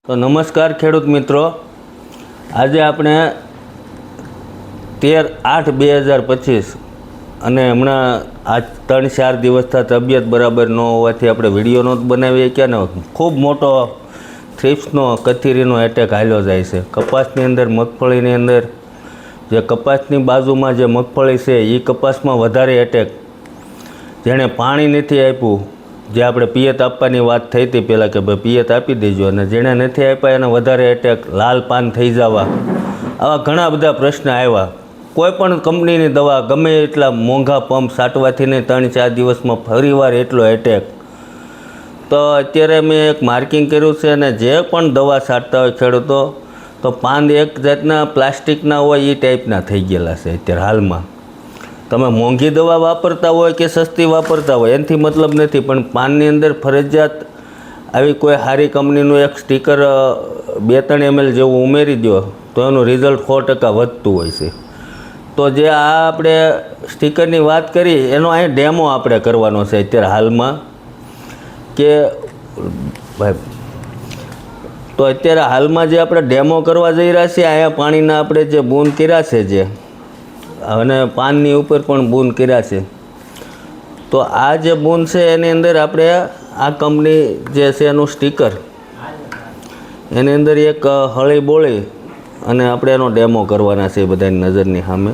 તો નમસ્કાર ખેડૂત મિત્રો, આજે આપણે 13/8/2025 અને હમણાં આ 3-4 દિવસથી તબિયત બરાબર ન હોવાથી આપણે વિડીયો નહોતો બનાવી શક્યા ને ખૂબ મોટો થ્રિપ્સનો કથીરીનો એટેક હાલ્યો જાય છે કપાસની અંદર, મગફળીની અંદર. જે કપાસની બાજુમાં જે મગફળી છે એ કપાસમાં વધારે એટેક, જેણે પાણી નથી આપ્યું, જે આપણે પિયત આપવાની વાત થઈ હતી પહેલાં કે ભાઈ પિયત આપી દેજો, અને જેણે નથી આપ્યા એને વધારે એટેક, લાલ પાન થઈ જવા, આવા ઘણા બધા પ્રશ્ન આવ્યા. કોઈ પણ કંપનીની દવા ગમે એટલા મોંઘા પંપ છાંટવાથી નહીં 3-4 દિવસમાં ફરીવાર એટલો એટેક. તો અત્યારે મેં એક માર્કિંગ કર્યું છે, અને જે પણ દવા છાંટતા હોય ખેડૂતો, તો પાન એક જાતના પ્લાસ્ટિકના હોય એ ટાઈપના થઈ ગયેલા છે અત્યારે હાલમાં. તમે મોંઘી દવા વાપરતા હોય કે સસ્તી વાપરતા હોય એનાથી મતલબ નથી, પણ પાનની અંદર ફરજિયાત આવી કોઈ સારી કંપનીનું એક સ્ટીકર 2-3 ml જેવું ઉમેરી દો તો એનું રિઝલ્ટ 100% વધતું હોય છે. તો જે આ આપણે સ્ટીકરની વાત કરી એનો અહીં ડેમો આપણે કરવાનો છે અત્યારે હાલમાં, કે ભાઈ તો અત્યારે હાલમાં જે આપણે ડેમો કરવા જઈ રહ્યા છીએ, અહીંયા પાણીના આપણે જે બૂંદ કર્યા છે, જે અને પાનની ઉપર પણ બૂંદ કર્યા છે, તો આ જે બૂંદ છે એની અંદર આપણે આ કંપની જે છે એનું સ્ટીકર, એની અંદર એક હળી બોળી અને આપણે એનો ડેમો કરવાના છે બધાની નજરની સામે,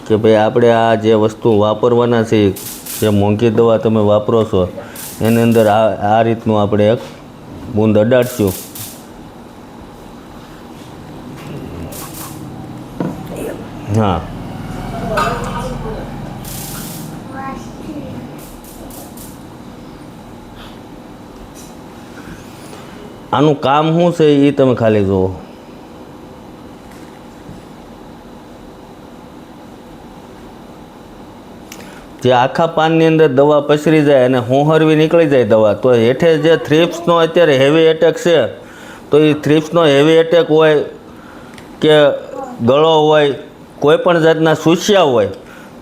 કે ભાઈ આપણે આ જે વસ્તુ વાપરવાના છે, જે મોંઘી દવા તમે વાપરો છો એની અંદર આ રીતનું આપણે એક બૂંદ અડાડશું. હા, આનું કામ શું છે એ તમે ખાલી જુઓ. જે આખા પાનની અંદર દવા પસરી જાય અને હોહરવી નીકળી જાય દવા, તો હેઠે જે થ્રિપ્સનો અત્યારે હેવી એટેક છે, તો એ થ્રિપ્સનો હેવી એટેક હોય કે ગળો હોય, કોઈ પણ જાતના સૂસ્યા હોય,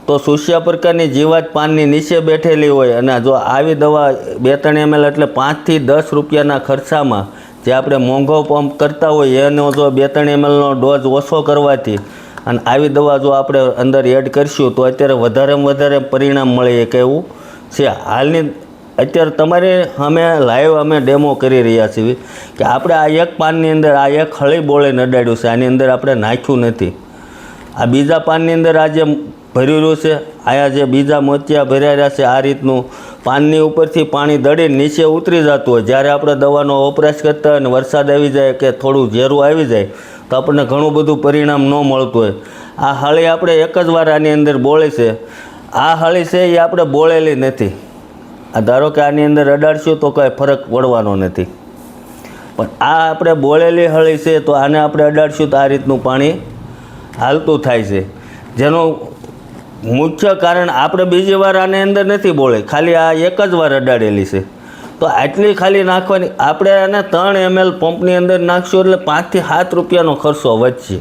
તો સૂસ્યા પ્રકારની જીવાત પાનની નીચે બેઠેલી હોય, અને જો આવી દવા 2-3 ml એટલે 5 થી 10 રૂપિયાના ખર્ચામાં જે આપણે મોંઘો પંપ કરતા હોય એનો જો 2-3 mlનો ડોઝ ઓછો કરવાથી અને આવી દવા જો આપણે અંદર એડ કરીશું તો અત્યારે વધારેમાં વધારે પરિણામ મળે એક એવું છે. હાલની અત્યારે તમારે અમે લાઈવ અમે ડેમો કરી રહ્યા છીએ કે આપણે આ એક પાનની અંદર આ એક હળી બોળીને અડાડ્યું છે, આની અંદર આપણે નાખ્યું નથી. આ બીજા પાનની અંદર આ જે ભર્યું રહ્યું છે, આયા જે બીજા મોતિયા ભર્યા રહ્યા છે, આ રીતનું પાનની ઉપરથી પાણી દળીને નીચે ઉતરી જતું હોય. જ્યારે આપણે દવાનો વપરાશ કરતા હોય અને વરસાદ આવી જાય કે થોડું ઝેરું આવી જાય તો આપણને ઘણું બધું પરિણામ ન મળતું હોય. આ હળી આપણે એક જ વાર આની અંદર બોળી છે, આ હળી છે એ આપણે બોળેલી નથી. આ ધારો કે આની અંદર અડાડશું તો કાંઈ ફરક પડવાનો નથી, પણ આ આપણે બોળેલી હળી છે, તો આને આપણે અડાડશું તો આ રીતનું પાણી હાલતું થાય છે. જેનું મુખ્ય કારણ આપણે બીજી વાર આની અંદર નથી બોળી, ખાલી આ એક જ વાર અડાડેલી છે, તો આટલી ખાલી નાખવાની. આપણે આને 3 ml પંપની અંદર નાખશું એટલે 5 થી 7 રૂપિયાનો ખર્ચો વધશે.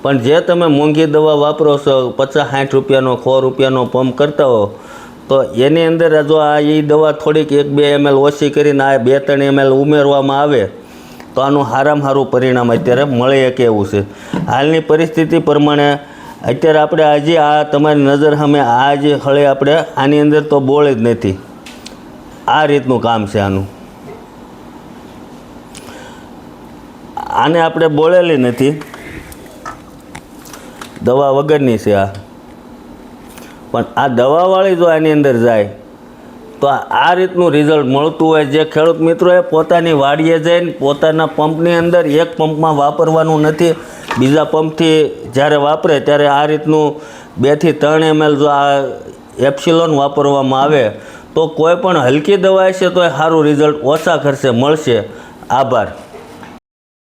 પણ જે તમે મોંઘી દવા વાપરો છો, 50-60 રૂપિયાનો 100 રૂપિયાનો પંપ કરતા હો, તો એની અંદર જો આ એ દવા થોડીક 1-2 ml ઓછી કરીને આ 2-3 ml ઉમેરવામાં આવે તો આનું સારામાં સારું પરિણામ અત્યારે મળી શકે એવું છે. હાલની પરિસ્થિતિ પ્રમાણે અત્યારે આપણે હજી આ તમારી નજર સામે આ જે હળી આપણે આની અંદર તો બોળી જ નથી, આ રીતનું કામ છે આનું. આને આપણે બોળેલી નથી, દવા વગરની છે આ, પણ આ દવાવાળી જો આની અંદર જાય તો આ રીતનું રિઝલ્ટ મળતું હોય. જે ખેડૂત મિત્રોએ પોતાની વાડીએ જઈને પોતાના પંપની અંદર એક પંપમાં વાપરવાનું નથી, બીજા પંપથી જ્યારે વાપરે ત્યારે આ રીતનું 2 થી 3 ml જો આ એપ્સિલોન વાપરવામાં આવે તો કોઈ પણ હલકી દવા છે તો એ સારું રિઝલ્ટ ઓછા ખર્ચે મળશે. આભાર.